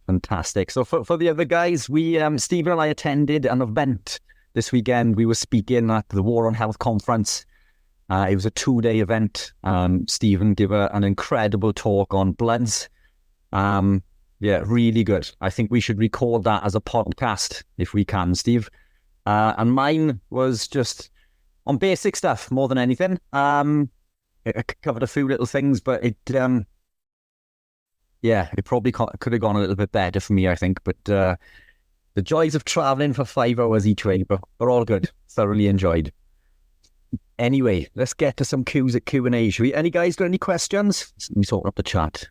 Fantastic. So for the other guys, we Stephen and I attended an event this weekend. We were speaking at the War on Health conference. It was a 2-day event. Stephen gave an incredible talk on bloods. Yeah, really good. I think we should record that as a podcast if we can, Steve. And mine was just on basic stuff more than anything. It covered a few little things, but it probably could have gone a little bit better for me, I think. But the joys of traveling for 5 hours each way, but all good. Thoroughly enjoyed. Anyway, let's get to some Q's at Q&A. Any guys got any questions? Let me open up the chat.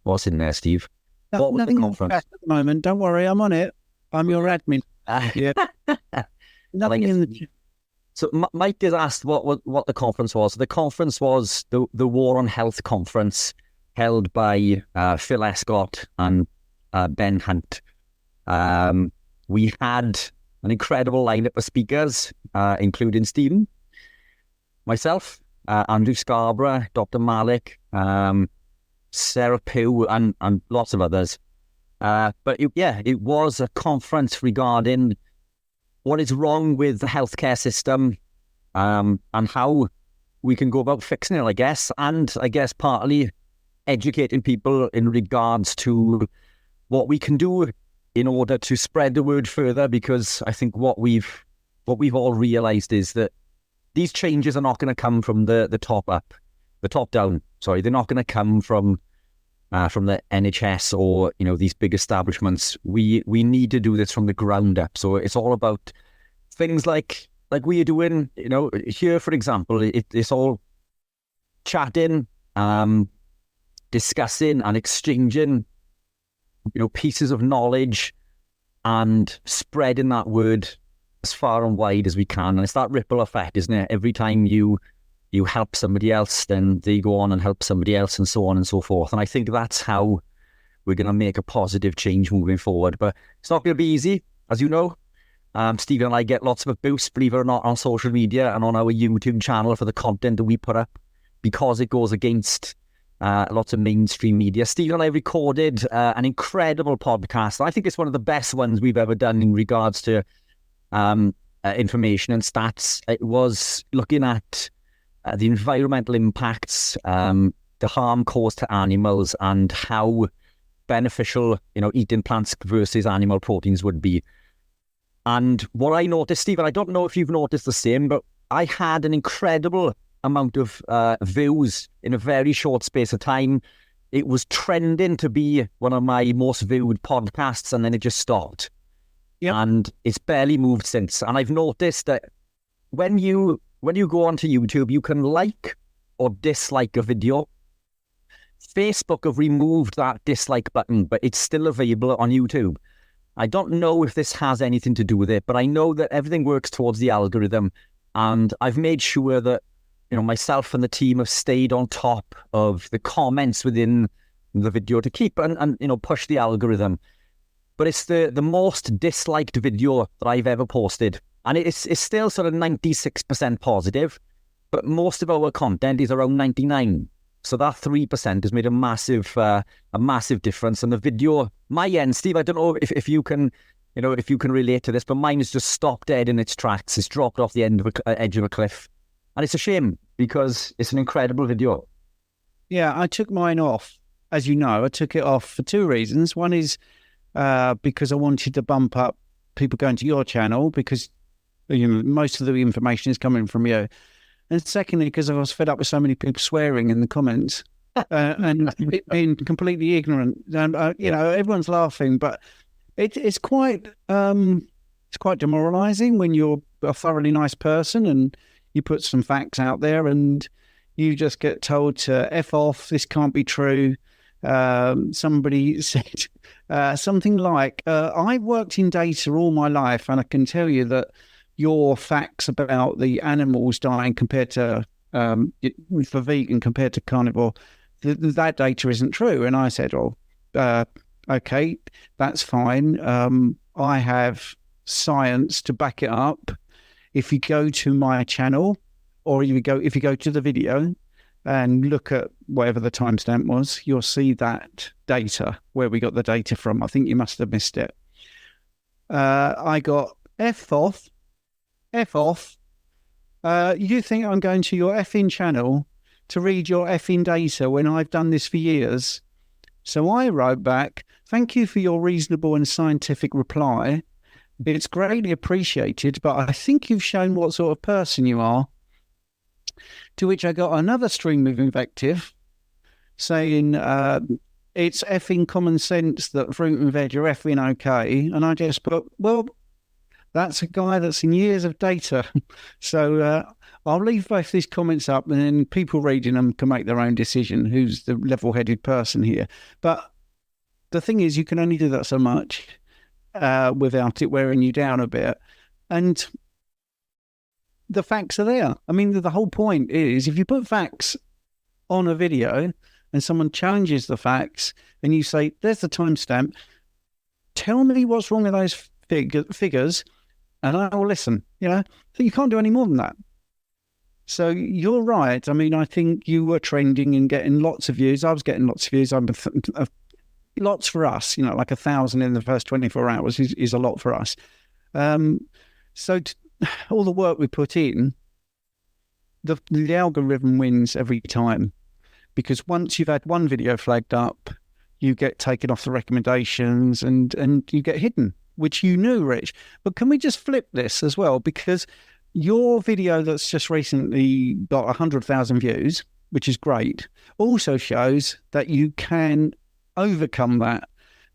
What's in there, Steve? What was the conference? At the moment, don't worry, I'm on it. I'm your admin. Yeah. Nothing in the chat. So Mike has asked what the conference was. The conference was the War on Health conference held by Phil Escott and Ben Hunt. We had an incredible lineup of speakers, including Stephen, myself, Andrew Scarborough, Dr. Malik, Sarah Pugh, and lots of others. But it was a conference regarding what is wrong with the healthcare system, and how we can go about fixing it, I guess. And I guess partly educating people in regards to what we can do in order to spread the word further, because I think what we've all realised is that these changes are not going to come from the top down. Sorry, they're not going to come from the NHS or these big establishments. We need to do this from the ground up. So it's all about things like we are doing. Here, for example, it's all chatting, discussing, and exchanging pieces of knowledge and spreading that word as far and wide as we can. And it's that ripple effect, isn't it? Every time you help somebody else, then they go on and help somebody else, and so on and so forth. And I think that's how we're going to make a positive change moving forward. But it's not going to be easy, as you know. Stephen and I get lots of abuse, believe it or not, on social media and on our YouTube channel for the content that we put up, because it goes against lots of mainstream media. Stephen and I recorded an incredible podcast. I think it's one of the best ones we've ever done in regards to information and stats. It was looking at the environmental impacts, the harm caused to animals, and how beneficial eating plants versus animal proteins would be. And what I noticed, Stephen, I don't know if you've noticed the same, but I had an incredible amount of views in a very short space of time. It was trending to be one of my most viewed podcasts, and then it just stopped. Yep. And it's barely moved since. And I've noticed that when you go onto YouTube, you can like or dislike a video. Facebook have removed that dislike button, but it's still available on YouTube. I don't know if this has anything to do with it, but I know that everything works towards the algorithm, and I've made sure that myself and the team have stayed on top of the comments within the video to keep and push the algorithm. But it's the most disliked video that I've ever posted, and it's still sort of 96% positive, but most of our content is around 99%. So that 3% has made a massive difference. And the video, my end, Steve, I don't know if you can, if you can relate to this, but mine has just stopped dead in its tracks. It's dropped off the edge of a cliff. And it's a shame, because it's an incredible video. Yeah, I took mine off. As you know, I took it off for 2 reasons. One is because I wanted to bump up people going to your channel, because most of the information is coming from you. And secondly, because I was fed up with so many people swearing in the comments and being completely ignorant. And everyone's laughing, but it's quite demoralising when you're a thoroughly nice person and you put some facts out there and you just get told to F off. This can't be true. Somebody said something like, "I've worked in data all my life, and I can tell you that your facts about the animals dying compared to for vegan compared to carnivore, that data isn't true." And I said, okay, that's fine. I have science to back it up. If you go to my channel, or if you go to the video, and look at whatever the timestamp was, you'll see that data, where we got the data from. I think you must have missed it. I got F off. You think I'm going to your effing channel to read your effing data when I've done this for years? So I wrote back, thank you for your reasonable and scientific reply. It's greatly appreciated, but I think you've shown what sort of person you are. To which I got another stream of invective saying, it's effing common sense that fruit and veg are effing okay. And I just put, well, that's a guy that's in years of data. So I'll leave both these comments up, and then people reading them can make their own decision who's the level-headed person here. But the thing is, you can only do that so much without it wearing you down a bit. And the facts are there. I mean, the whole point is, if you put facts on a video and someone challenges the facts and you say, there's the timestamp, tell me what's wrong with those figures and I will listen. So you can't do any more than that. So you're right. I mean, I think you were trending and getting lots of views. I was getting lots of views. Lots for us, like 1,000 in the first 24 hours is a lot for us. So all the work we put in, the algorithm wins every time, because once you've had one video flagged up, you get taken off the recommendations and you get hidden, which you knew, Rich. But can we just flip this as well? Because your video that's just recently got 100,000 views, which is great, also shows that you can overcome that,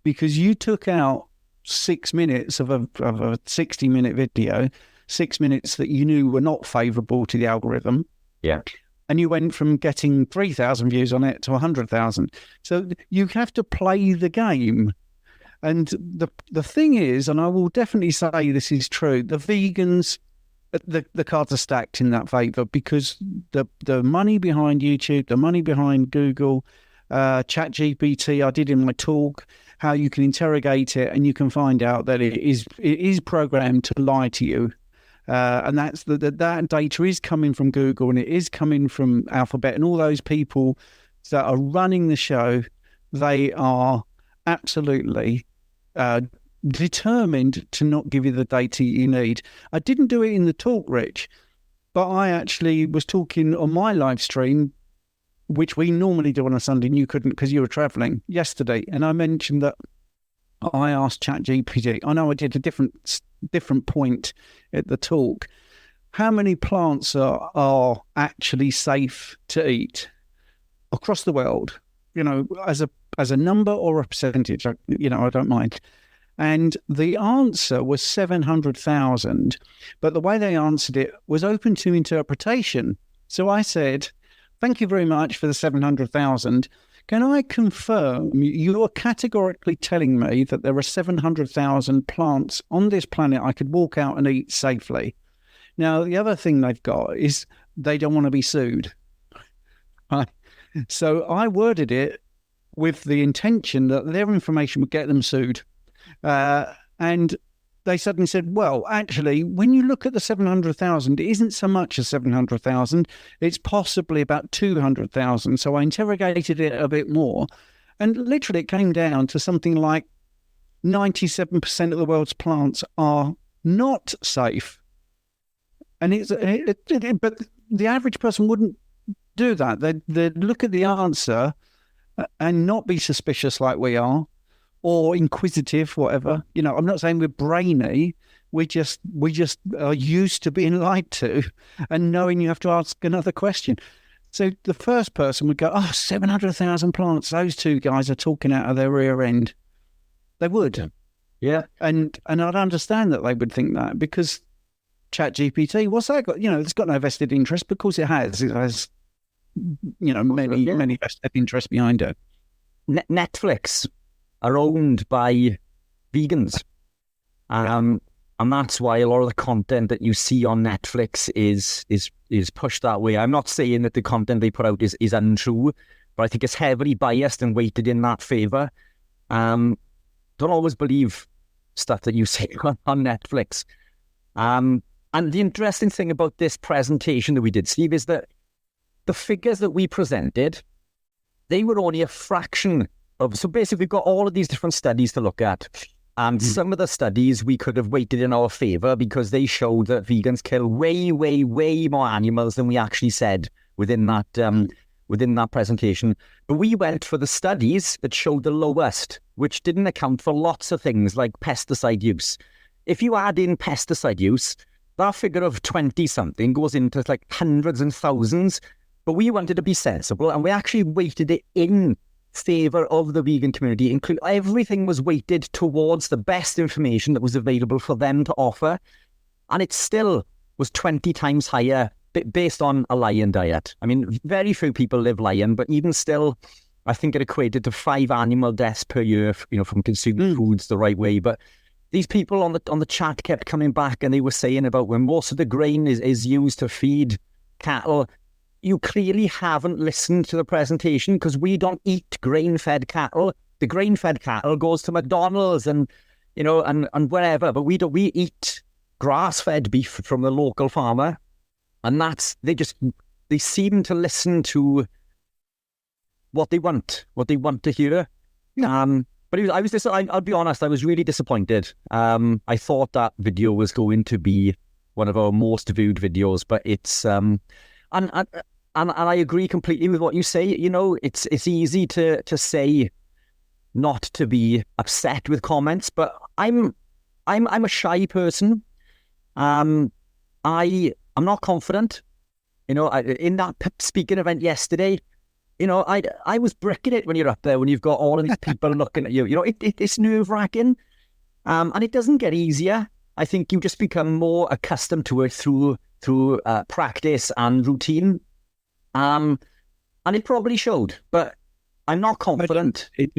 because you took out 6 minutes of a 60-minute video, 6 minutes that you knew were not favourable to the algorithm. Yeah. And you went from getting 3,000 views on it to 100,000. So you have to play the game. And the thing is, and I will definitely say this is true, the vegans, the cards are stacked in that favour, because the money behind YouTube, the money behind Google, ChatGPT, I did in my talk, how you can interrogate it and you can find out that it is programmed to lie to you. And that's that data is coming from Google, and it is coming from Alphabet, and all those people that are running the show. They are absolutely determined to not give you the data you need. I didn't do it in the talk, Rich, but I actually was talking on my live stream, which we normally do on a Sunday, and you couldn't because you were travelling yesterday. And I mentioned that I asked ChatGPT. I know I did a different point at the talk. How many plants are actually safe to eat across the world? As a number or a percentage. I don't mind. And the answer was 700,000, but the way they answered it was open to interpretation. So I said, thank you very much for the 700,000. Can I confirm you are categorically telling me that there are 700,000 plants on this planet I could walk out and eat safely? Now, the other thing they've got is they don't want to be sued. Right? So I worded it with the intention that their information would get them sued. And they suddenly said, well, actually, when you look at the 700,000, it isn't so much as 700,000. It's possibly about 200,000. So I interrogated it a bit more. And literally it came down to something like 97% of the world's plants are not safe. And but the average person wouldn't do that. They'd look at the answer and not be suspicious like we are, or inquisitive, whatever. I'm not saying we're brainy. We just are used to being lied to and knowing you have to ask another question. So the first person would go, 700,000 plants. Those two guys are talking out of their rear end. They would. Yeah. And I'd understand that they would think that, because ChatGPT, what's that got? It's got no vested interest, because it has. It has, many vested interests behind it. Netflix are owned by vegans. And that's why a lot of the content that you see on Netflix is pushed that way. I'm not saying that the content they put out is untrue, but I think it's heavily biased and weighted in that favour. Don't always believe stuff that you see on Netflix. And the interesting thing about this presentation that we did, Steve, is that the figures that we presented, they were only a fraction of... So basically, we've got all of these different studies to look at. And some of the studies we could have weighted in our favour because they showed that vegans kill way, way, way more animals than we actually said within that presentation. But we went for the studies that showed the lowest, which didn't account for lots of things like pesticide use. If you add in pesticide use, that figure of 20-something goes into like hundreds and thousands. But we wanted to be sensible, and we actually weighted it in favour of the vegan community. Everything was weighted towards the best information that was available for them to offer. And it still was 20 times higher based on a lion diet. I mean, very few people live lion, but even still, I think it equated to 5 animal deaths per year, from consuming foods the right way. But these people on the chat kept coming back, and they were saying about when most of the grain is used to feed cattle. You clearly haven't listened to the presentation, because we don't eat grain-fed cattle. The grain-fed cattle goes to McDonald's and wherever, but we eat grass-fed beef from the local farmer, and they seem to listen to what they want to hear. But I'll be honest, I was really disappointed. I thought that video was going to be one of our most viewed videos, but it's And I agree completely with what you say. It's easy to say not to be upset with comments, but I'm a shy person. I'm not confident. In that speaking event yesterday, I was bricking it when you're up there, when you've got all of these people looking at you. It's nerve-wracking, and it doesn't get easier. I think you just become more accustomed to it through practice and routine. And it probably showed, but I'm not confident. It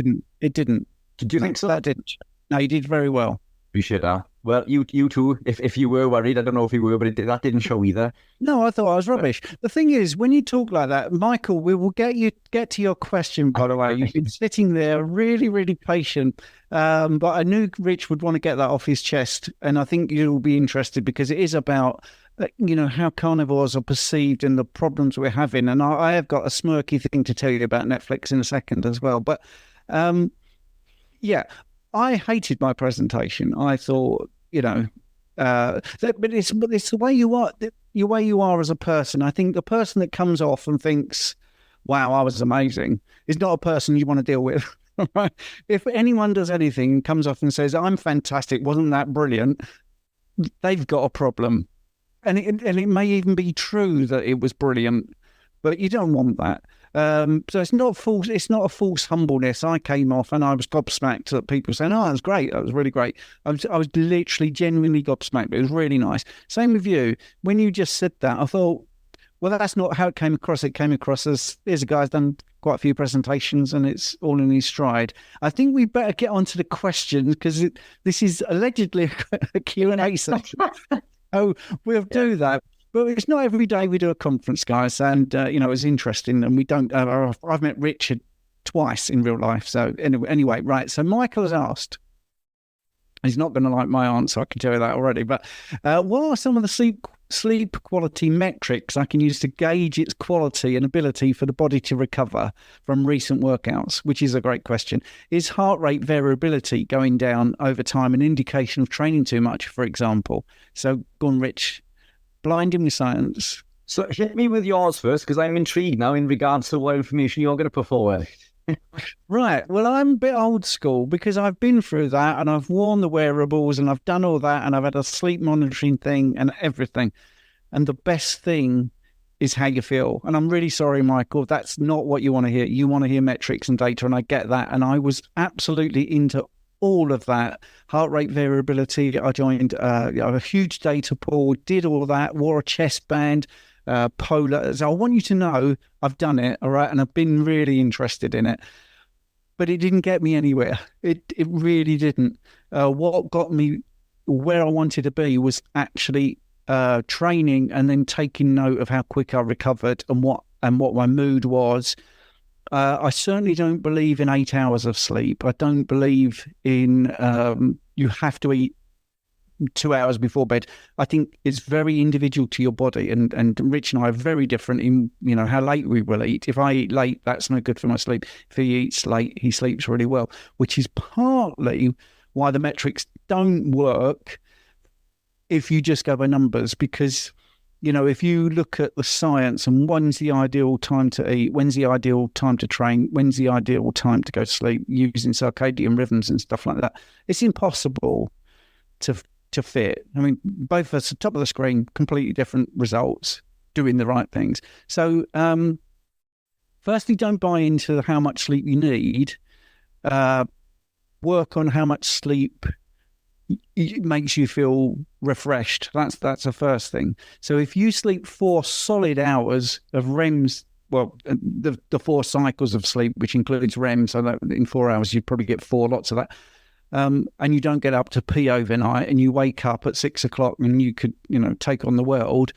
didn't. Did you think so? That didn't. No, you did very well. Appreciate that. Well, you too, if you were worried, I don't know if you were, but that didn't show either. No, I thought I was rubbish. The thing is, when you talk like that, Michael, we will get to your question, by the way. You've been sitting there really, really patient. But I knew Rich would want to get that off his chest, and I think you'll be interested, because it is about how carnivores are perceived and the problems we're having. And I have got a smirky thing to tell you about Netflix in a second as well. But I hated my presentation. I thought, but it's the way you are, the way you are as a person. I think the person that comes off and thinks, wow, I was amazing, is not a person you want to deal with. Right? If anyone does anything and comes off and says, I'm fantastic, wasn't that brilliant, they've got a problem. And it may even be true that it was brilliant, but you don't want that. So it's not false. It's not a false humbleness. I came off and I was gobsmacked that people saying, "Oh, that was great. That was really great." I was literally genuinely gobsmacked. It was really nice. Same with you. When you just said that, I thought, well, that's not how it came across. It came across as, here's a guy who's done quite a few presentations and it's all in his stride. I think we better get on to the questions, because this is allegedly a Q&A session. Oh, we'll do that. But it's not every day we do a conference, guys. And, it's interesting. And we don't... I've met Richard twice in real life. So anyway, right. So Michael has asked... He's not going to like my answer, I can tell you that already. But what are some of the sleep quality metrics I can use to gauge its quality and ability for the body to recover from recent workouts? Which is a great question. Is heart rate variability going down over time an indication of training too much, for example? So go on, Rich. Blind him with science. So hit me with yours first, because I'm intrigued now in regards to what information you're going to put forward. Right. Well, I'm a bit old school, because I've been through that and I've worn the wearables and I've done all that and I've had a sleep monitoring thing and everything. And the best thing is how you feel. And I'm really sorry, Michael, that's not what you want to hear. You want to hear metrics and data, and I get that. And I was absolutely into all of that. Heart rate variability. I joined a huge data pool, did all that, wore a chest band, polar. So I want you to know I've done it, all right, and I've been really interested in it. But it didn't get me anywhere. It really didn't. What got me where I wanted to be was actually training and then taking note of how quick I recovered and what my mood was. I certainly don't believe in 8 hours of sleep. I don't believe in you have to eat 2 hours before bed. I think it's very individual to your body, and Rich and I are very different in, how late we will eat. If I eat late, that's no good for my sleep. If he eats late, he sleeps really well, which is partly why the metrics don't work if you just go by numbers, because if you look at the science and when's the ideal time to eat, when's the ideal time to train, when's the ideal time to go to sleep, using circadian rhythms and stuff like that, it's impossible to fit. I mean, both of us at the top of the screen, completely different results, doing the right things. So, firstly, don't buy into how much sleep you need. Work on how much sleep makes you feel refreshed. That's the first thing. So if you sleep 4 solid hours of REMs, well, the 4 cycles of sleep, which includes REM, so that in 4 hours you'd probably get 4 lots of that, and you don't get up to pee overnight, and you wake up at 6 o'clock and you could take on the world,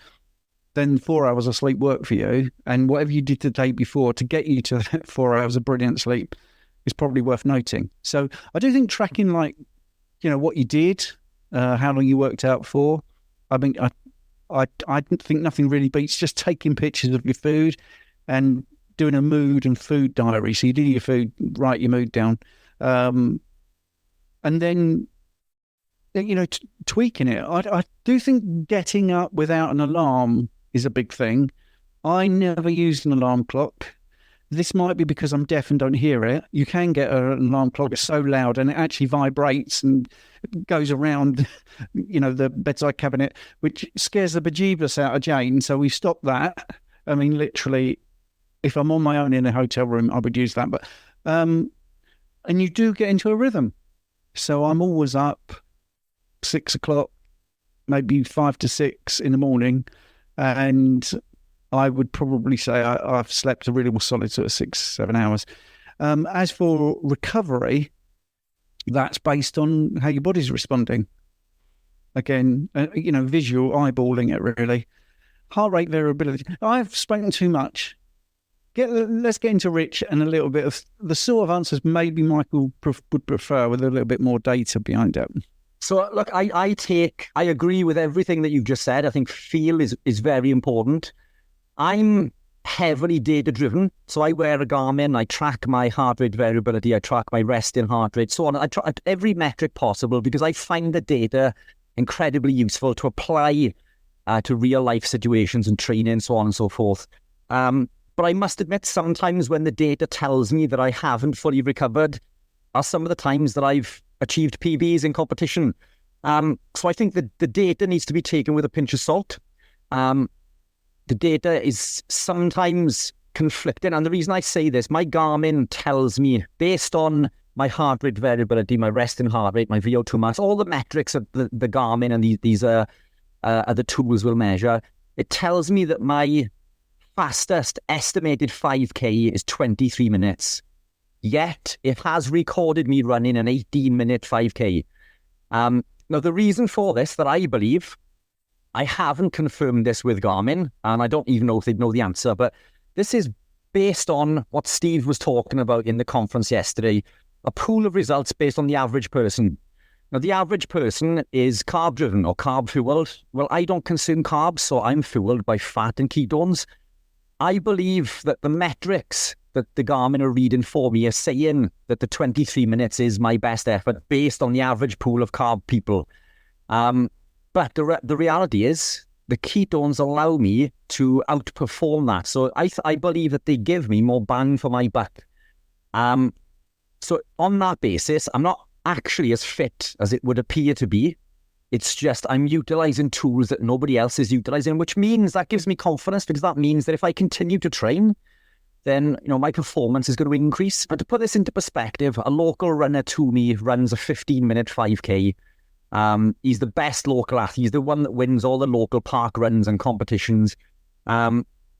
then 4 hours of sleep work for you, and whatever you did the day before to get you to that 4 hours of brilliant sleep is probably worth noting. So I do think tracking what you did, how long you worked out for. I mean, I think nothing really beats just taking pictures of your food and doing a mood and food diary. So you do your food, write your mood down, and then tweaking it. I do think getting up without an alarm is a big thing. I never used an alarm clock. This might be because I'm deaf and don't hear it. You can get an alarm clock that's so loud and it actually vibrates and goes around, the bedside cabinet, which scares the bejeebus out of Jane. So we stopped that. I mean, literally, if I'm on my own in a hotel room, I would use that. But and you do get into a rhythm. So I'm always up 6 o'clock, maybe 5 to 6 in the morning, and I would probably say I've slept a really solid sort of 6-7 hours. As for recovery, that's based on how your body's responding. Again, visual, eyeballing it really. Heart rate variability. I've spoken too much. Let's get into Rich and a little bit of the sort of answers maybe Michael would prefer with a little bit more data behind it. So look, I agree with everything that you've just said. I think feel is very important. I'm heavily data driven, so I wear a Garmin, I track my heart rate variability, I track my resting heart rate, so on. I track every metric possible because I find the data incredibly useful to apply to real life situations and training, so on and so forth. But I must admit, sometimes when the data tells me that I haven't fully recovered are some of the times that I've achieved PBs in competition. So I think that the data needs to be taken with a pinch of salt. The data is sometimes conflicting. And the reason I say this, my Garmin tells me, based on my heart rate variability, my resting heart rate, my VO2 max, all the metrics that the Garmin and these other tools will measure, it tells me that my fastest estimated 5K is 23 minutes. Yet, it has recorded me running an 18-minute 5K. Now, the reason for this that I believe, I haven't confirmed this with Garmin, and I don't even know if they'd know the answer, but this is based on what Steve was talking about in the conference yesterday, a pool of results based on the average person. Now, the average person is carb-driven or carb-fueled. Well, I don't consume carbs, so I'm fueled by fat and ketones. I believe that the metrics that the Garmin are reading for me are saying that the 23 minutes is my best effort based on the average pool of carb people. But the reality is the ketones allow me to outperform that. So I believe that they give me more bang for my buck. So on that basis, I'm not actually as fit as it would appear to be. It's just I'm utilizing tools that nobody else is utilizing, which means that gives me confidence, because that means that if I continue to train, then my performance is going to increase. But to put this into perspective, a local runner to me runs a 15-minute 5K. He's the best local athlete. He's the one that wins all the local park runs and competitions.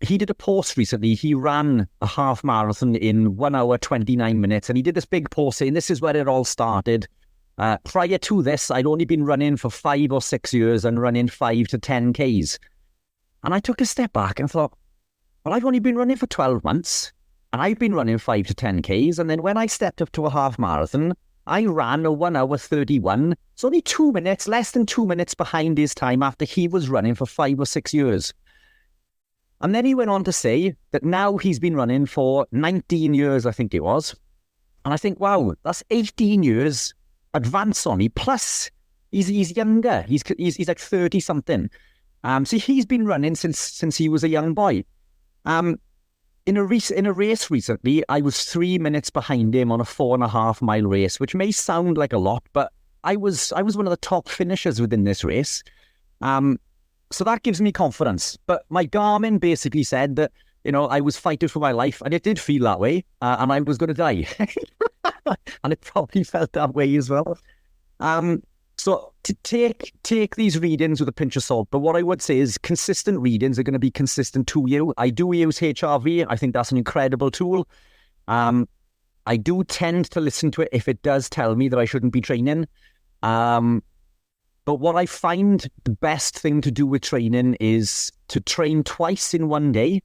He did a post recently. He ran a half marathon in 1 hour, 29 minutes. And he did this big post saying, this is where it all started. Prior to this, I'd only been running for 5 or 6 years and running 5 to 10 Ks. And I took a step back and thought, well, I've only been running for 12 months and I've been running 5 to 10 Ks. And then when I stepped up to a half marathon, I ran a 1 hour 31. It's only 2 minutes, less than 2 minutes behind his time after he was running for 5 or 6 years. And then he went on to say that now he's been running for 19 years, I think it was. And I think, wow, that's 18 years advance on me. Plus, he's younger. He's like 30 something. So he's been running since he was a young boy. In a race recently, I was 3 minutes behind him on a 4.5 mile race, which may sound like a lot, but I was one of the top finishers within this race. So that gives me confidence. But my Garmin basically said that, I was fighting for my life, and it did feel that way, and I was going to die. And it probably felt that way as well. So to take these readings with a pinch of salt, but what I would say is consistent readings are going to be consistent to you. I do use HRV. I think that's an incredible tool. I do tend to listen to it if it does tell me that I shouldn't be training. But what I find the best thing to do with training is to train twice in one day,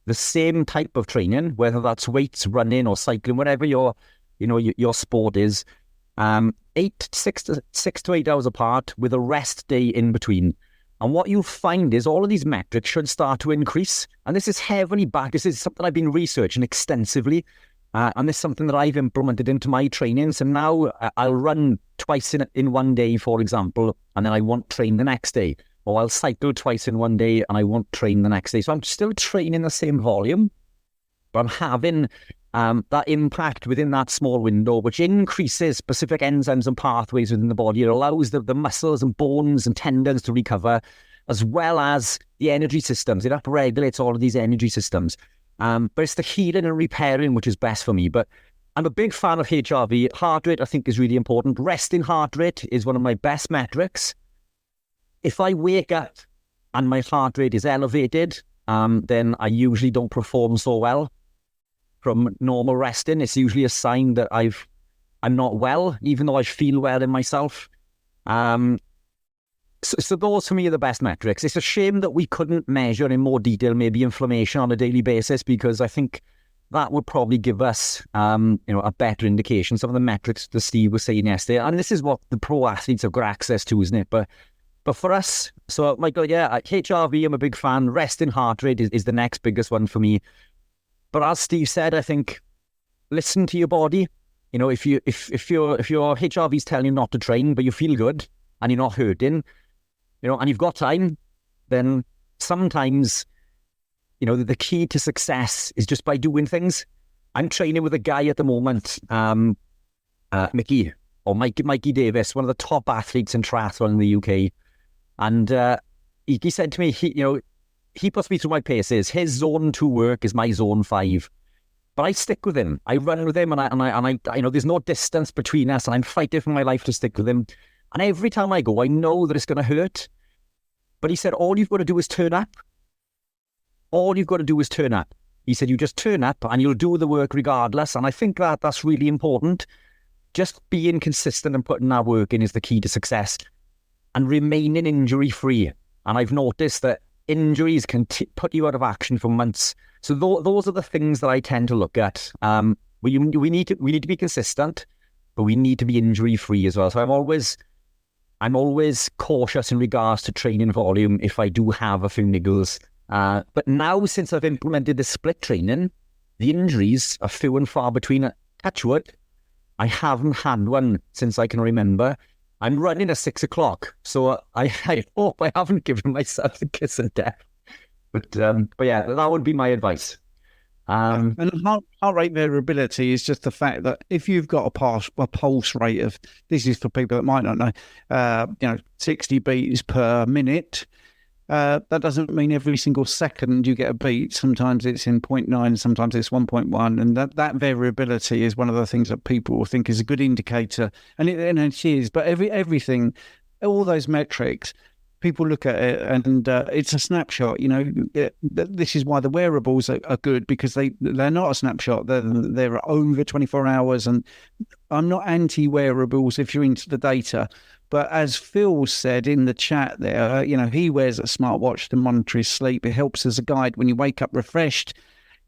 the same type of training, whether that's weights, running or cycling, whatever your sport is. 6 to 8 hours apart with a rest day in between. And what you'll find is all of these metrics should start to increase. And this is heavily backed. This is something I've been researching extensively. And this is something that I've implemented into my training. So now I'll run twice in one day, for example, and then I won't train the next day. Or I'll cycle twice in one day and I won't train the next day. So I'm still training the same volume, but I'm having that impact within that small window, which increases specific enzymes and pathways within the body. It allows the muscles and bones and tendons to recover, as well as the energy systems. It upregulates all of these energy systems. But it's the healing and repairing which is best for me. But I'm a big fan of HRV. Heart rate, I think, is really important. Resting heart rate is one of my best metrics. If I wake up and my heart rate is elevated, then I usually don't perform so well. From normal resting, it's usually a sign that I'm not well, even though I feel well in myself. So those for me are the best metrics. It's a shame that we couldn't measure in more detail maybe inflammation on a daily basis, because I think that would probably give us a better indication. Some of the metrics that Steve was saying yesterday, and this is what the pro athletes have got access to, isn't it? But for us, so Michael, yeah, HRV, I'm a big fan. Resting heart rate is the next biggest one for me. But as Steve said, I think listen to your body. If your HRV is telling you not to train, but you feel good and you're not hurting, and you've got time, then sometimes, the key to success is just by doing things. I'm training with a guy at the moment, Mikey Davis, one of the top athletes in triathlon in the UK, and he said to me, he puts me through my paces. His zone 2 work is my zone 5. But I stick with him. I run with him, and I there's no distance between us, and I'm fighting for my life to stick with him. And every time I go, I know that it's going to hurt. But he said, all you've got to do is turn up. All you've got to do is turn up. He said, you just turn up and you'll do the work regardless. And I think that's really important. Just being consistent and putting that work in is the key to success, and remaining injury-free. And I've noticed that injuries can put you out of action for months. So those are the things that I tend to look at. We need to be consistent, but we need to be injury-free as well. So I'm always cautious in regards to training volume if I do have a few niggles. But now, since I've implemented the split training, the injuries are few and far between. Touch wood, I haven't had one since I can remember. I'm running at 6 o'clock, so I hope I haven't given myself the kiss of death. But yeah, that would be my advice. And heart rate variability is just the fact that if you've got a pulse rate of, this is for people that might not know, 60 beats per minute, that doesn't mean every single second you get a beat. Sometimes it's in 0.9, sometimes it's 1.1, and that variability is one of the things that people think is a good indicator, and it is. But everything, all those metrics, people look at it and it's a snapshot. This is why the wearables are good, because they're not a snapshot. They're over 24 hours, and I'm not anti-wearables if you're into the data. But as Phil said in the chat there, he wears a smartwatch to monitor his sleep. It helps as a guide when you wake up refreshed.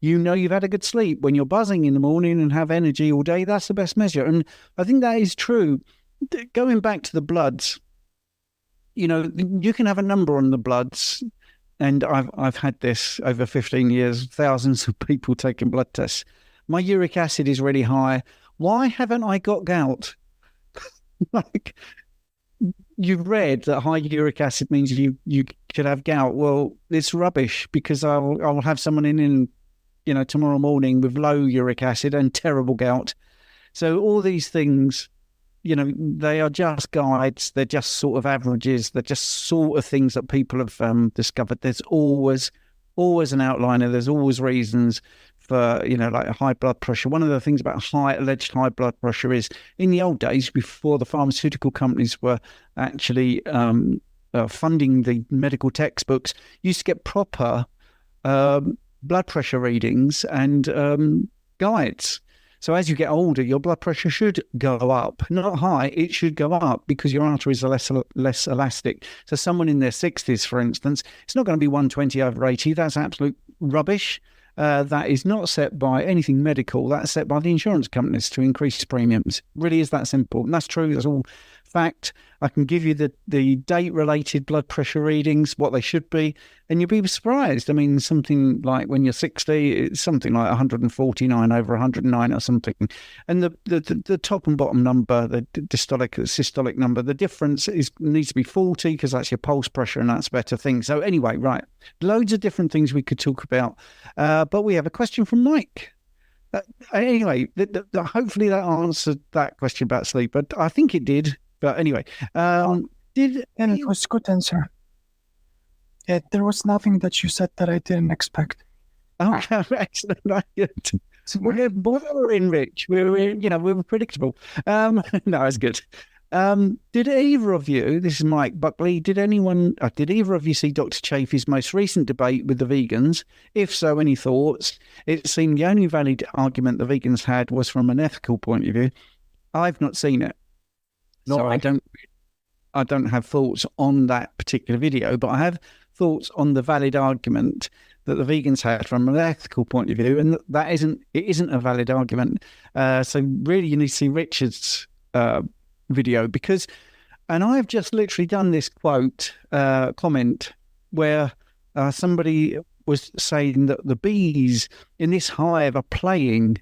You know you've had a good sleep. When you're buzzing in the morning and have energy all day, that's the best measure. And I think that is true. Going back to the bloods, you can have a number on the bloods, and I've had this over 15 years, thousands of people taking blood tests. My uric acid is really high. Why haven't I got gout? Like, you've read that high uric acid means you could have gout. Well, it's rubbish, because I'll have someone in tomorrow morning with low uric acid and terrible gout. So all these things, they are just guides. They're just sort of averages. They're just sort of things that people have discovered. There's always an outliner. There's always reasons for, like high blood pressure. One of the things about alleged high blood pressure is, in the old days, before the pharmaceutical companies were actually funding the medical textbooks, you used to get proper blood pressure readings and guides. So as you get older, your blood pressure should go up. Not high, it should go up, because your arteries are less elastic. So someone in their 60s, for instance, it's not going to be 120/80. That's absolute rubbish. That is not set by anything medical. That's set by the insurance companies to increase premiums. It really is that simple. And that's true. That's all fact. I can give you the date-related blood pressure readings, what they should be, and you'll be surprised. I mean, something like when you're 60, it's something like 149/109 or something. And the top and bottom number, the systolic number, the difference needs to be 40, because that's your pulse pressure, and that's a better thing. So anyway, right, loads of different things we could talk about. But we have a question from Mike. Anyway, hopefully that answered that question about sleep, but I think it did. But anyway, And it was a good answer. Yeah, there was nothing that you said that I didn't expect. Oh, excellent! We're in, Rich. We were predictable. No, it's good. Did either of you? This is Mike Buckley. Did either of you see Dr. Chafee's most recent debate with the vegans? If so, any thoughts? It seemed the only valid argument the vegans had was from an ethical point of view. I've not seen it. So I don't have thoughts on that particular video, but I have thoughts on the valid argument that the vegans had from an ethical point of view, and it isn't a valid argument. So really, you need to see Richard's video, and I've just literally done this comment where somebody was saying that the bees in this hive are playing.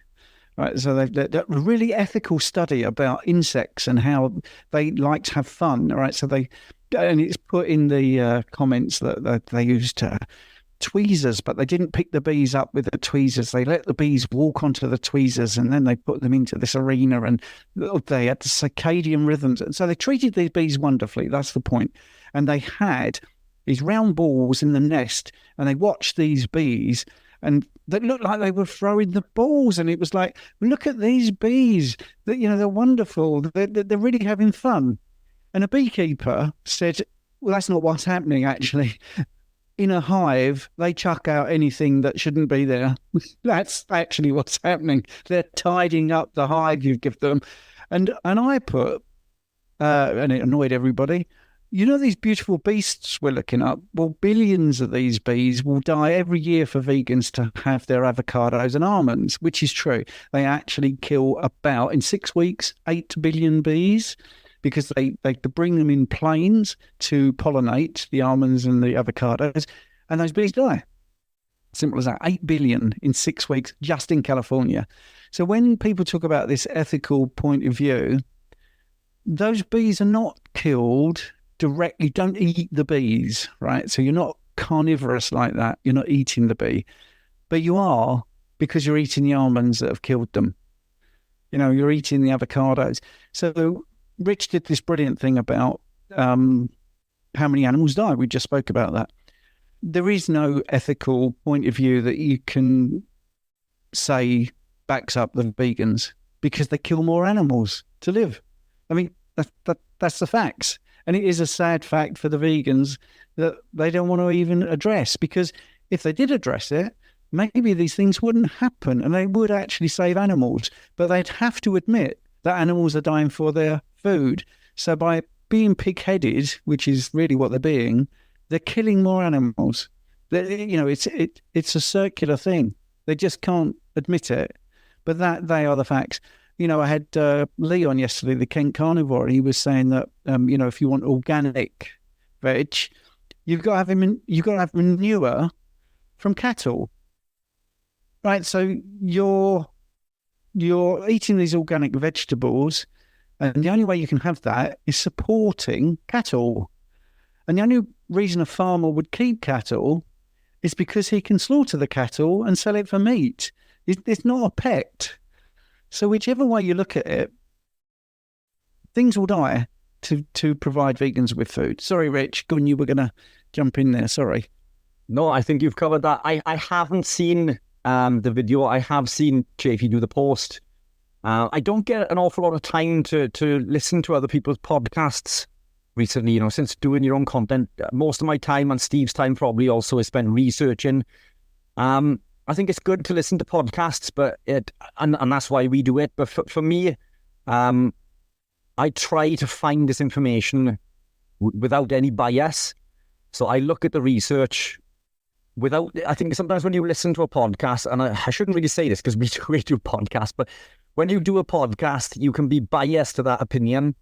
Right, so they've a really ethical study about insects and how they like to have fun. Right, so and it's put in the comments that they used tweezers, but they didn't pick the bees up with the tweezers. They let the bees walk onto the tweezers, and then they put them into this arena, and they had the circadian rhythms. And so they treated these bees wonderfully. That's the point. And they had these round balls in the nest, and they watched these bees, and they looked like they were throwing the balls. And it was like, look at these bees. They're wonderful. They're really having fun. And a beekeeper said, well, that's not what's happening, actually. In a hive, they chuck out anything that shouldn't be there. That's actually what's happening. They're tidying up the hive you've given them. And I put, and it annoyed everybody, these beautiful beasts we're looking up? Well, billions of these bees will die every year for vegans to have their avocados and almonds, which is true. They actually kill about, in 6 weeks, 8 billion bees, because they bring them in planes to pollinate the almonds and the avocados, and those bees die. Simple as that. 8 billion in 6 weeks, just in California. So when people talk about this ethical point of view, those bees are not killed directly. Don't eat the bees, right? So you're not carnivorous like that. You're not eating the bee, but you are, because you're eating the almonds that have killed them. You're eating the avocados. So Rich did this brilliant thing about how many animals die. We just spoke about that. There is no ethical point of view that you can say backs up the vegans, because they kill more animals to live. I mean, that's the facts. And it is a sad fact for the vegans that they don't want to even address, because if they did address it, maybe these things wouldn't happen and they would actually save animals. But they'd have to admit that animals are dying for their food. So by being pig-headed, which is really what they're being, they're killing more animals. It's a circular thing. They just can't admit it. But they are the facts. You know, I had Lee on yesterday, the Kent carnivore, and he was saying that you know, if you want organic veg, you've got to have manure from cattle, right? So you're eating these organic vegetables, and the only way you can have that is supporting cattle. And the only reason a farmer would keep cattle is because he can slaughter the cattle and sell it for meat. It's not a pet. So whichever way you look at it, things will die to provide vegans with food. Sorry, Rich, you were going to jump in there. Sorry. No, I think you've covered that. I haven't seen the video. I have seen Chafee do the post. I don't get an awful lot of time to listen to other people's podcasts recently, you know, since doing your own content. Most of my time, and Steve's time probably also, is spent researching. I think it's good to listen to podcasts, but and that's why we do it. But for me, I try to find this information without any bias. So I look at the research I think sometimes when you listen to a podcast, and I shouldn't really say this because we do podcasts, but when you do a podcast, you can be biased to that opinion.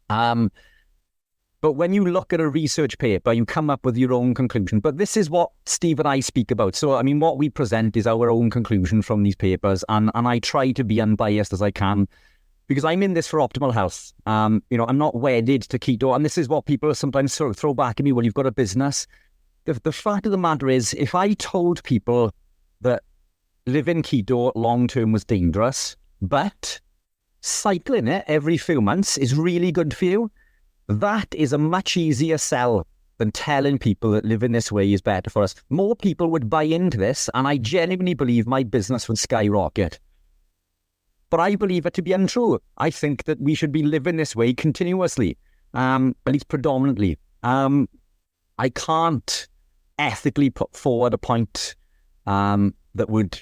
But when you look at a research paper, you come up with your own conclusion. But this is what Steve and I speak about. So, I mean, what we present is our own conclusion from these papers. And I try to be unbiased as I can, because I'm in this for optimal health. You know, I'm not wedded to keto. And this is what people sometimes sort of throw back at me. Well, you've got a business. The fact of the matter is, if I told people that living keto long-term was dangerous, but cycling it every few months is really good for you, that is a much easier sell than telling people that living this way is better for us. More people would buy into this, and I genuinely believe my business would skyrocket. But I believe it to be untrue. I think that we should be living this way continuously, at least predominantly. I can't ethically put forward a point that would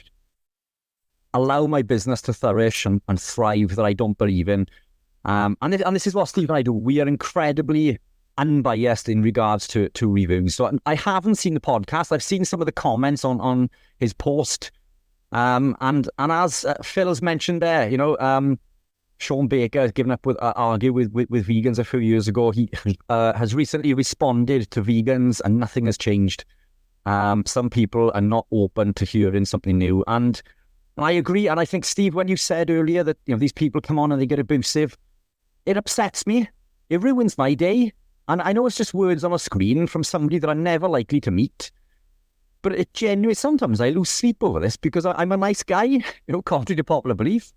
allow my business to flourish and thrive that I don't believe in. And this is what Steve and I do. We are incredibly unbiased in regards to reviews. So I haven't seen the podcast. I've seen some of the comments on his post. And as Phil's mentioned there, you know, Sean Baker has given up with argue with vegans a few years ago. He has recently responded to vegans, and nothing has changed. Some people are not open to hearing something new, and I agree. And I think, Steve, when you said earlier that, you know, these people come on and they get abusive, it upsets me. It ruins my day. And I know it's just words on a screen from somebody that I'm never likely to meet, but it genuinely, sometimes I lose sleep over this because I'm a nice guy, you know, contrary to popular belief.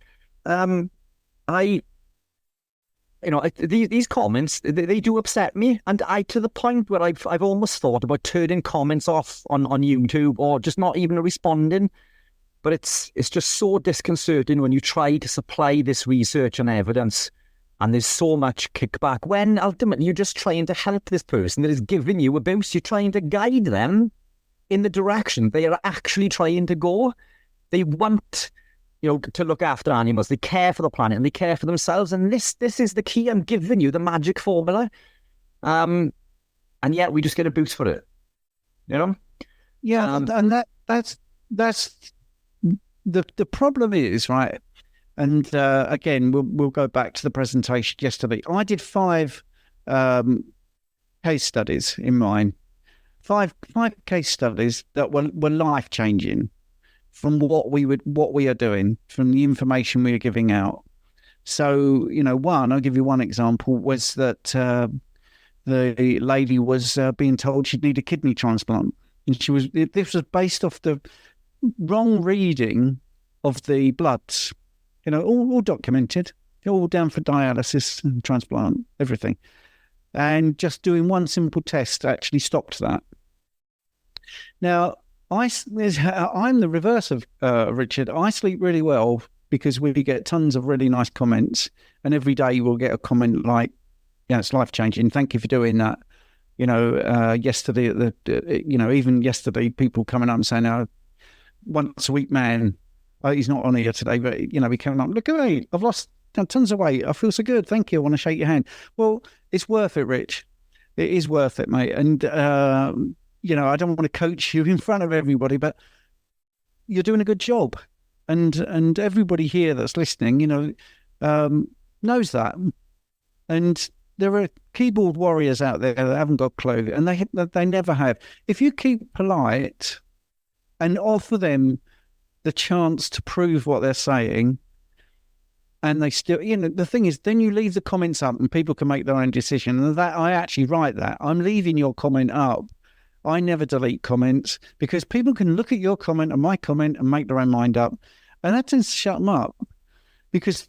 These comments, they do upset me, and to the point where I've almost thought about turning comments off on YouTube, or just not even responding. But it's just so disconcerting when you try to supply this research and evidence, and there's so much kickback, when ultimately you're just trying to help this person that is giving you abuse. You're trying to guide them in the direction they are actually trying to go. They want, you know, to look after animals. They care for the planet and they care for themselves. And this is the key. I'm giving you the magic formula. And yet we just get a boost for it. You know? Yeah, and that's the problem is, right? And again, we'll go back to the presentation yesterday. I did 5 case studies in mine. 5 case studies that were life changing from what we are doing, from the information we are giving out. So, you know, I'll give you one example, was that the lady was being told she'd need a kidney transplant, and this was based off the wrong reading of the bloods, you know, all documented, all down for dialysis and transplant, everything. And just doing one simple test actually stopped that. Now, I'm the reverse of Richard. I sleep really well because we get tons of really nice comments, and every day we'll get a comment like, "Yeah, it's life changing. Thank you for doing that." You know, yesterday even yesterday, people coming up and saying, "Oh, once a week man, he's not on here today, but you know, he came up, look at me, I've lost tons of weight. I feel so good. Thank you. I want to shake your hand." Well, it's worth it, Rich. It is worth it, mate. And you know, I don't want to coach you in front of everybody, but you're doing a good job, and everybody here that's listening, knows that. And there are keyboard warriors out there that haven't got a clue, and they never have. If you keep polite and offer them the chance to prove what they're saying, and they still, the thing is, then you leave the comments up and people can make their own decision. And that, I actually write that. I'm leaving your comment up. I never delete comments because people can look at your comment and my comment and make their own mind up. And that tends to shut them up because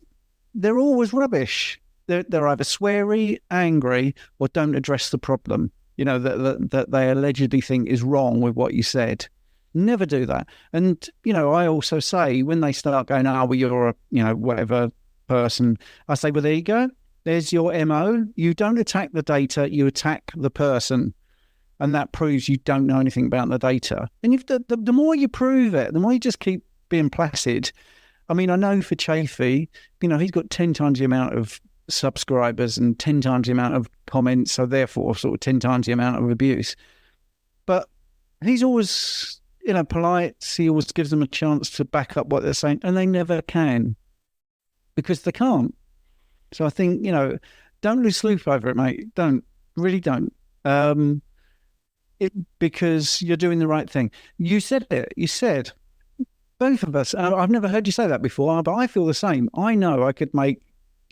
they're always rubbish. They're either sweary, angry, or don't address the problem, that they allegedly think is wrong with what you said. Never do that. And, I also say when they start going, well, you're a, whatever person, I say, well, there you go. There's your MO. You don't attack the data, you attack the person. And that proves you don't know anything about the data. And if the more you prove it, the more you just keep being placid. I mean, I know for Chafee, he's got 10 times the amount of subscribers and 10 times the amount of comments, so therefore sort of 10 times the amount of abuse. But he's always, polite. He always gives them a chance to back up what they're saying, and they never can because they can't. So I think, don't lose sleep over it, mate. Really don't. Because you're doing the right thing. You said it. You said, both of us, I've never heard you say that before, but I feel the same. I know I could make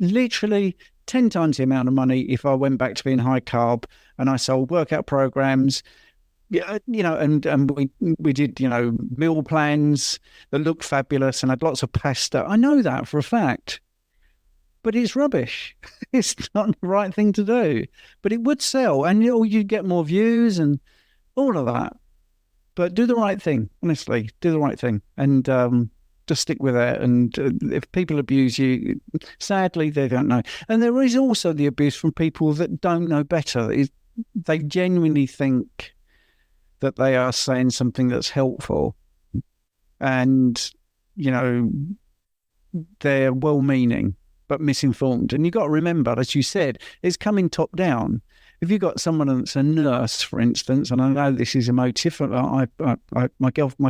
literally 10 times the amount of money if I went back to being high carb and I sold workout programs, and we did, meal plans that looked fabulous and had lots of pasta. I know that for a fact, but it's rubbish. It's not the right thing to do, but it would sell and you'd get more views and all of that. But do the right thing, honestly, do the right thing and just stick with it. And if people abuse you, sadly, they don't know. And there is also the abuse from people that don't know better. They genuinely think that they are saying something that's helpful and, they're well-meaning but misinformed. And you've got to remember, as you said, it's coming top down. If you've got someone that's a nurse, for instance, and I know this is emotive, my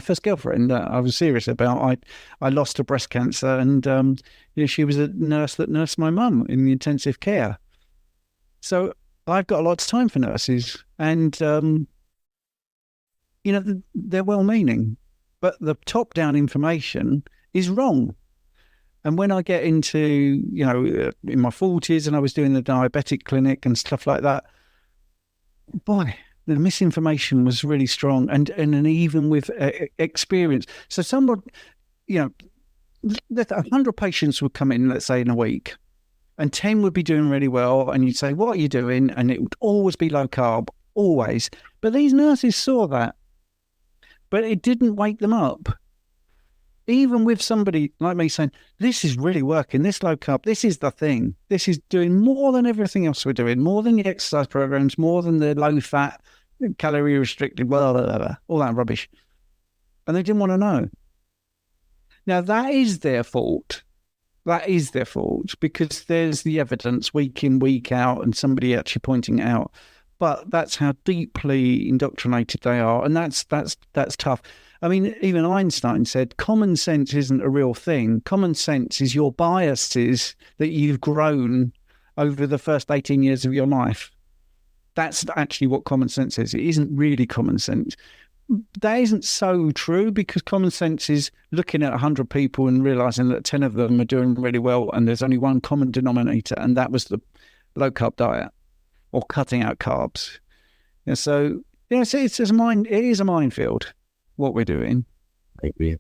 first girlfriend I was serious about, I lost to breast cancer, and she was a nurse that nursed my mum in the intensive care. So I've got a lot of time for nurses, and they're well-meaning, but the top-down information is wrong. And when I get into, in my 40s and I was doing the diabetic clinic and stuff like that, boy, the misinformation was really strong and even with experience. So somebody, 100 patients would come in, let's say, in a week, and 10 would be doing really well. And you'd say, what are you doing? And it would always be low carb, always. But these nurses saw that, but it didn't wake them up. Even with somebody like me saying, this is really working, this low carb, this is the thing. This is doing more than everything else we're doing, more than the exercise programs, more than the low fat, calorie restricted, blah, blah, blah, blah, all that rubbish. And they didn't want to know. Now, that is their fault. That is their fault because there's the evidence week in, week out, and somebody actually pointing it out. But that's how deeply indoctrinated they are. And that's tough. I mean, even Einstein said common sense isn't a real thing. Common sense is your biases that you've grown over the first 18 years of your life. That's actually what common sense is. It isn't really common sense. That isn't so true because common sense is looking at 100 people and realising that 10 of them are doing really well and there's only one common denominator, and that was the low-carb diet or cutting out carbs. And so, it is a minefield. What we're doing. I agree.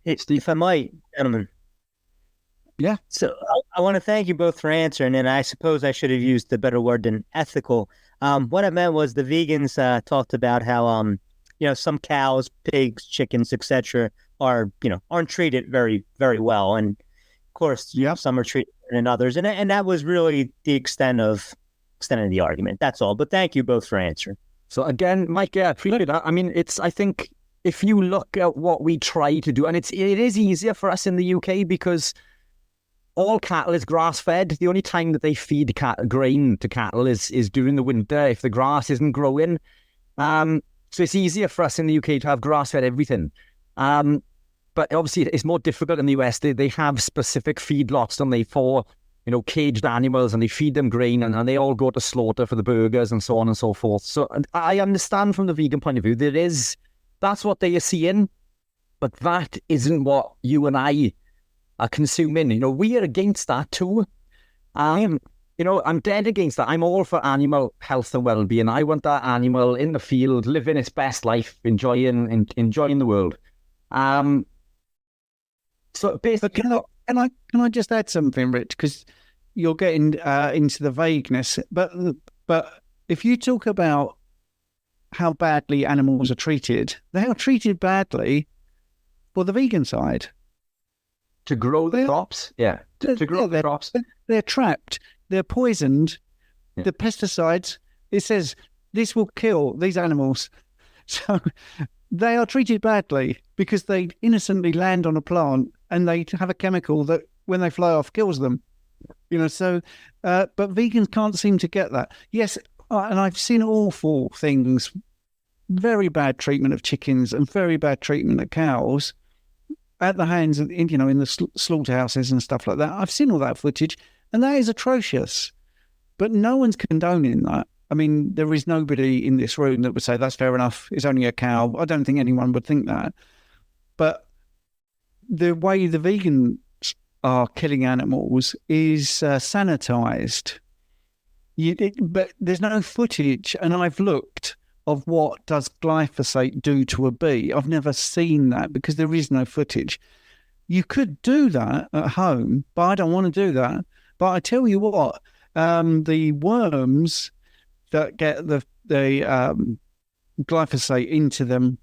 If I might, gentlemen. Yeah. So I want to thank you both for answering, and I suppose I should have used a better word than ethical. What I meant was the vegans talked about how some cows, pigs, chickens, etc. are aren't treated very, very well, and of course, some are treated better than others, and that was really the extent of the argument. That's all. But thank you both for answering. So again, Mike, I appreciate that. I mean, I think if you look at what we try to do, and it is easier for us in the UK because all cattle is grass-fed. The only time that they feed grain to cattle is during the winter if the grass isn't growing. So it's easier for us in the UK to have grass-fed everything. But obviously, it's more difficult in the US. They have specific feedlots, don't they, for caged animals, and they feed them grain, and they all go to slaughter for the burgers and so on and so forth. So I understand from the vegan point of view, that's what they are seeing, but that isn't what you and I are consuming. We are against that too. I'm dead against that. I'm all for animal health and well-being. I want that animal in the field, living its best life, enjoying the world. So basically, but can I just add something, Rich? Because you're getting into the vagueness, but if you talk about how badly animals are treated, they are treated badly for the vegan side. To grow the crops, yeah. To grow the crops, they're trapped. They're poisoned. Yeah. The pesticides. It says this will kill these animals, so they are treated badly because they innocently land on a plant and they have a chemical that, when they fly off, kills them. So, but vegans can't seem to get that. Yes, and I've seen awful things, very bad treatment of chickens and very bad treatment of cows at the hands of, in the slaughterhouses and stuff like that. I've seen all that footage, and that is atrocious. But no one's condoning that. I mean, there is nobody in this room that would say that's fair enough. It's only a cow. I don't think anyone would think that. But the way the vegans are killing animals is sanitized. But there's no footage, and I've looked, of what does glyphosate do to a bee. I've never seen that because there is no footage. You could do that at home, but I don't want to do that. But I tell you what, the worms that get the glyphosate into them,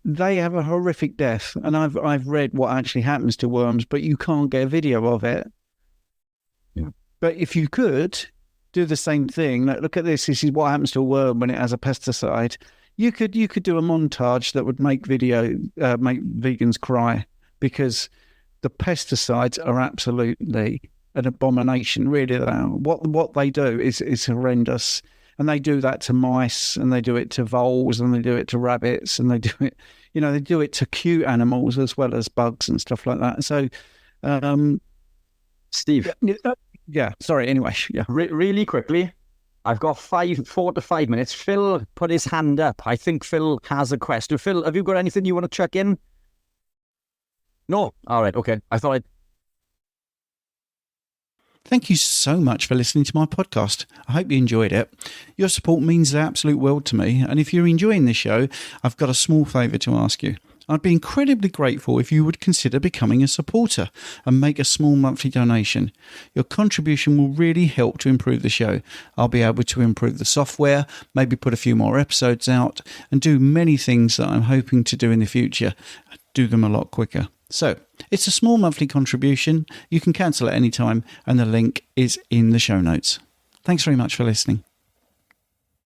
they have a horrific death. And I've read what actually happens to worms, but you can't get a video of it. Yeah. But if you could do the same thing, like, look at this. This is what happens to a worm when it has a pesticide. You could do a montage that would make vegans cry, because the pesticides are absolutely an abomination. Really, what they do is horrendous, and they do that to mice, and they do it to voles, and they do it to rabbits, and they do it, they do it to cute animals as well as bugs and stuff like that. So, Steve. Yeah, sorry. Anyway, yeah. Really quickly, I've got 4 to 5 minutes. Phil put his hand up. I think Phil has a question. Phil, have you got anything you want to check in? No? All right, okay. Thank you so much for listening to my podcast. I hope you enjoyed it. Your support means the absolute world to me, and if you're enjoying this show, I've got a small favour to ask you. I'd be incredibly grateful if you would consider becoming a supporter and make a small monthly donation. Your contribution will really help to improve the show. I'll be able to improve the software, maybe put a few more episodes out, and do many things that I'm hoping to do in the future. Do them a lot quicker. So, it's a small monthly contribution. You can cancel at any time, and the link is in the show notes. Thanks very much for listening.